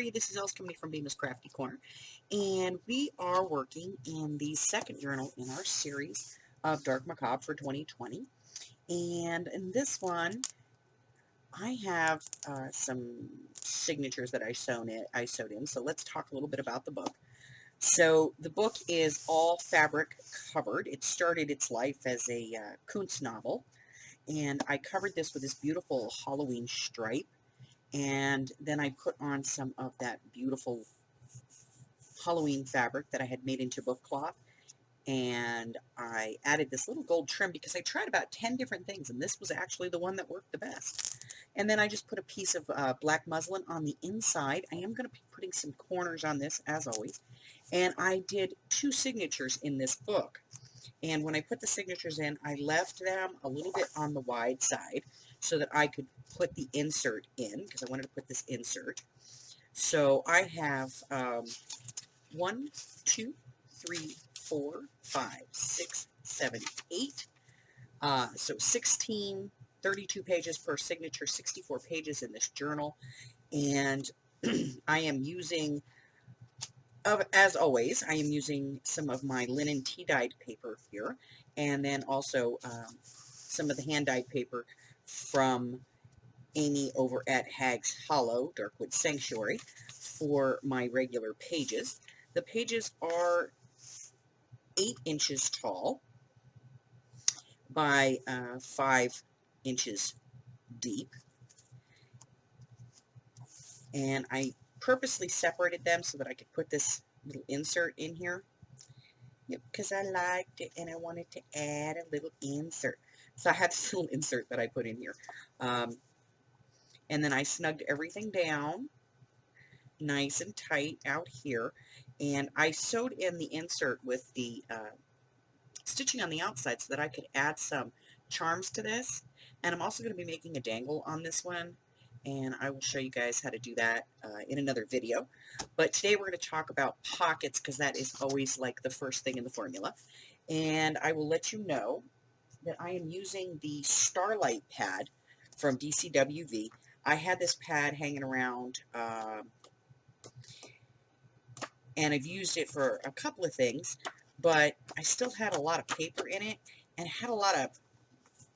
are you? This is Els coming from Bemis Crafty Corner, and we are working in the second journal in our series of Dark Macabre for 2020. And in this one, I have some signatures that I sewed in. So let's talk a little bit about the book. So the book is all fabric covered. It started its life as a Kuntz novel, and I covered this with this beautiful Halloween stripe. And then I put on some of that beautiful Halloween fabric that I had made into book cloth. And I added this little gold trim because I tried about 10 different things, and this was actually the one that worked the best. And then I just put a piece of black muslin on the inside. I am going to be putting some corners on this, as always. And I did 2 signatures in this book. And when I put the signatures in, I left them a little bit on the wide side so that I could put the insert in, because I wanted to put this insert. So I have 1, 2, 3, 4, 5, 6, 7, 8. So 16, 32 pages per signature, 64 pages in this journal. And I am using, as always, I am using some of my linen tea-dyed paper here, and then also some of the hand-dyed paper from Amy over at Hags Hollow, Darkwood Sanctuary, for my regular pages. The pages are 8 inches tall by 5 inches deep, and I purposely separated them so that I could put this little insert in here. Yep, because I liked it and I wanted to add a little insert. So I had this little insert that I put in here. And then I snugged everything down nice and tight out here. And I sewed in the insert with the stitching on the outside so that I could add some charms to this. And I'm also going to be making a dangle on this one, and I will show you guys how to do that in another video. But today we're going to talk about pockets, because that is always like the first thing in the formula. And I will let you know that I am using the Starlight pad from DCWV. I had this pad hanging around, and I've used it for a couple of things, but I still had a lot of paper in it, and it had a lot of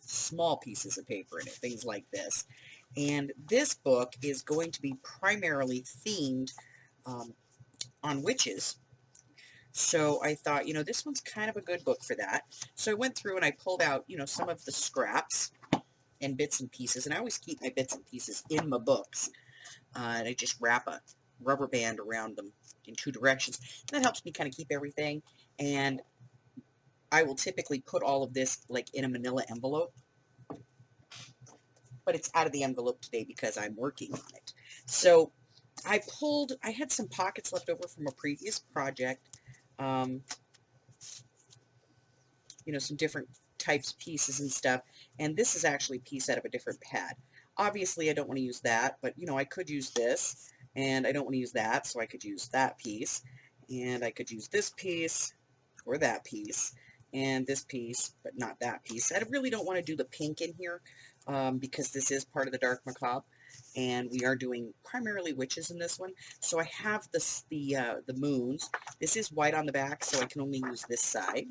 small pieces of paper in it, things like this. And this book is going to be primarily themed on witches. So I thought, this one's kind of a good book for that. So I went through and I pulled out, some of the scraps and bits and pieces. And I always keep my bits and pieces in my books. And I just wrap a rubber band around them in 2 directions. That helps me kind of keep everything. And I will typically put all of this like in a manila envelope, but it's out of the envelope today because I'm working on it. So I had some pockets left over from a previous project, some different types of pieces and stuff, and this is actually a piece out of a different pad. Obviously, I don't want to use that, but, I could use this, and I don't want to use that, so I could use that piece, and I could use this piece, or that piece, and this piece, but not that piece. I really don't want to do the pink in here, because this is part of the Dark Macabre, and we are doing primarily witches in this one. So I have the moons. This is white on the back, so I can only use this side.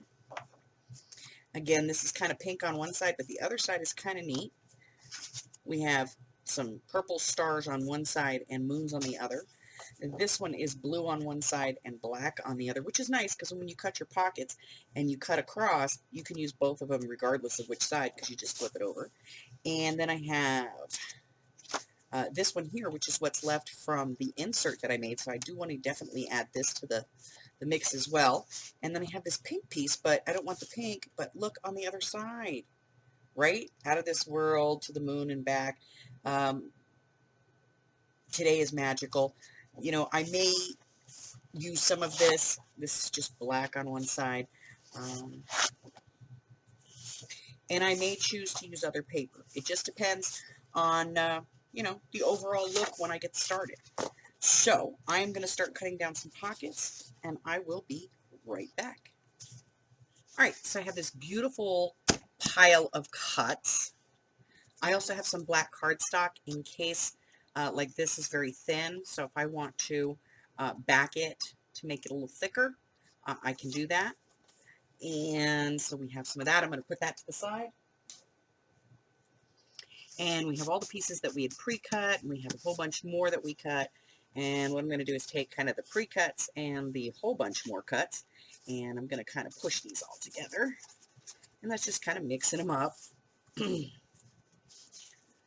Again, this is kind of pink on one side, but the other side is kind of neat. We have some purple stars on one side and moons on the other. And this one is blue on one side and black on the other, which is nice because when you cut your pockets and you cut across, you can use both of them regardless of which side, because you just flip it over. And then I have this one here, which is what's left from the insert that I made, so I do want to definitely add this to the mix as well. And then I have this pink piece, but I don't want the pink, but look on the other side, right? Out of this world to the moon and back. Today is magical. I may use some of this. This is just black on one side. And I may choose to use other paper. It just depends on, the overall look when I get started. So I'm going to start cutting down some pockets, and I will be right back. All right, so I have this beautiful pile of cuts. I also have some black cardstock in case like this is very thin, so if I want to back it to make it a little thicker, I can do that. And so we have some of that. I'm going to put that to the side. And we have all the pieces that we had pre-cut, and we have a whole bunch more that we cut. And what I'm going to do is take kind of the pre-cuts and the whole bunch more cuts, and I'm going to kind of push these all together. And that's just kind of mixing them up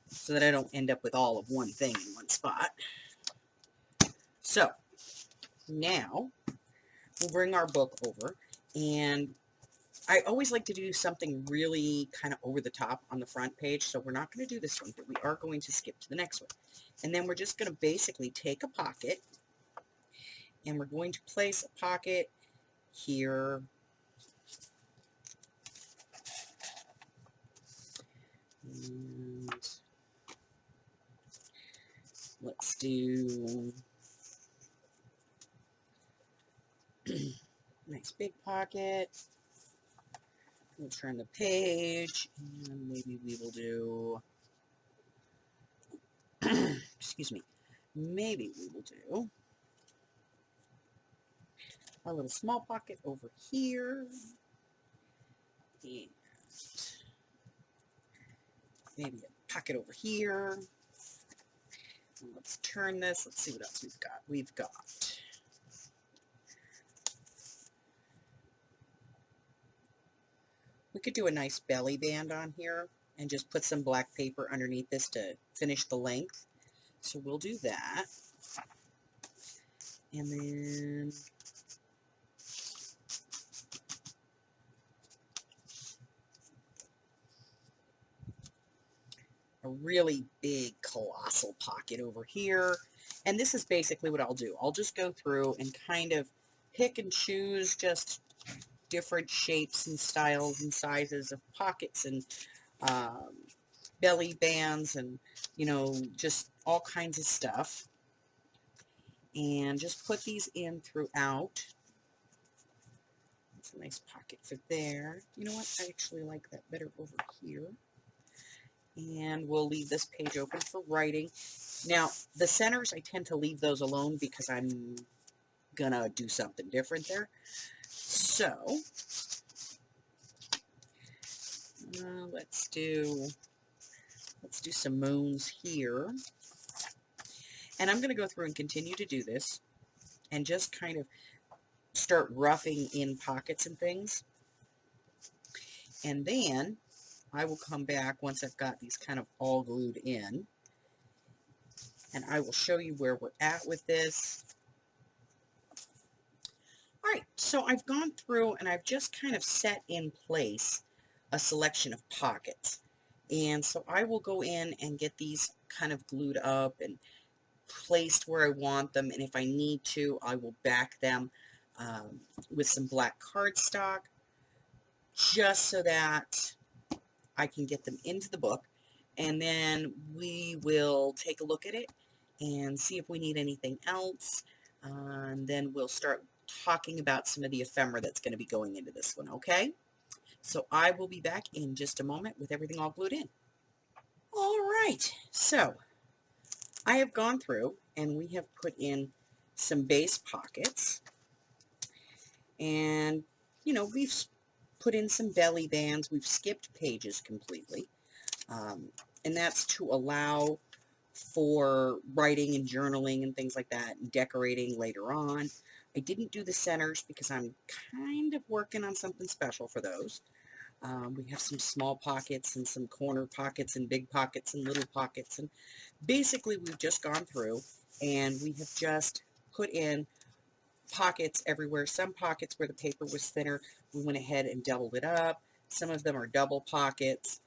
so that I don't end up with all of one thing in one spot. So now we'll bring our book over, and I always like to do something really kind of over the top on the front page, so we're not going to do this one, but we are going to skip to the next one. And then we're just going to basically take a pocket, and we're going to place a pocket here. And let's do nice big pocket. We'll turn the page, and maybe we will do, excuse me, maybe we will do a little small pocket over here, and maybe a pocket over here. And let's turn this. Let's see what else we've got. We've got we could do a nice belly band on here and just put some black paper underneath this to finish the length. So we'll do that. And then a really big colossal pocket over here. And this is basically what I'll do. I'll just go through and kind of pick and choose just different shapes and styles and sizes of pockets and belly bands and, you know, just all kinds of stuff. And just put these in throughout. That's a nice pocket for there. You know what? I actually like that better over here. And we'll leave this page open for writing. Now, the centers, I tend to leave those alone because I'm gonna do something different there. So, let's do some moons here. And I'm going to go through and continue to do this and just kind of start roughing in pockets and things. And then I will come back once I've got these kind of all glued in, and I will show you where we're at with this. All right, so I've gone through and I've just kind of set in place a selection of pockets. And so I will go in and get these kind of glued up and placed where I want them. And if I need to, I will back them with some black cardstock just so that I can get them into the book. And then we will take a look at it and see if we need anything else. And then we'll start talking about some of the ephemera that's going to be going into this one, okay? So I will be back in just a moment with everything all glued in. All right, so I have gone through and we have put in some base pockets. And, you know, we've put in some belly bands. We've skipped pages completely. And that's to allow for writing and journaling and things like that and decorating later on. I didn't do the centers because I'm kind of working on something special for those. We have some small pockets and some corner pockets and big pockets and little pockets. And basically we've just gone through and we have just put in pockets everywhere. Some pockets where the paper was thinner, we went ahead and doubled it up. Some of them are double pockets.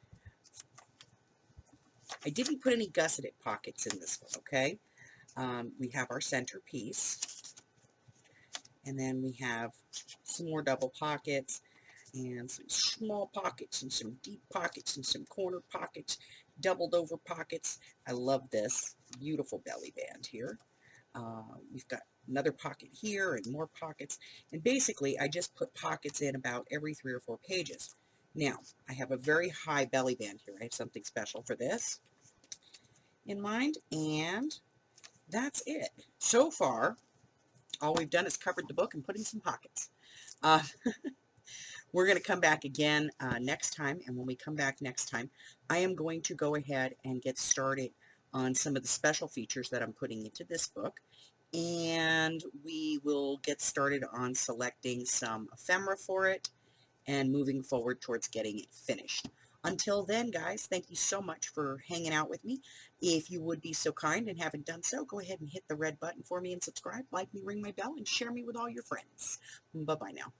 I didn't put any gusseted pockets in this one, okay? We have our center piece. And then we have some more double pockets and some small pockets and some deep pockets and some corner pockets, doubled over pockets. I love this beautiful belly band here. We've got another pocket here and more pockets. And basically, I just put pockets in about every 3 or 4 pages. Now, I have a very high belly band here. I have something special for this. in mind, and that's it. So far, all we've done is covered the book and put in some pockets. Uh, we're going to come back again next time, and when we come back next time, I am going to go ahead and get started on some of the special features that I'm putting into this book, and we will get started on selecting some ephemera for it and moving forward towards getting it finished. Until then, guys, thank you so much for hanging out with me. If you would be so kind and haven't done so, go ahead and hit the red button for me and subscribe, like me, ring my bell, and share me with all your friends. Bye-bye now.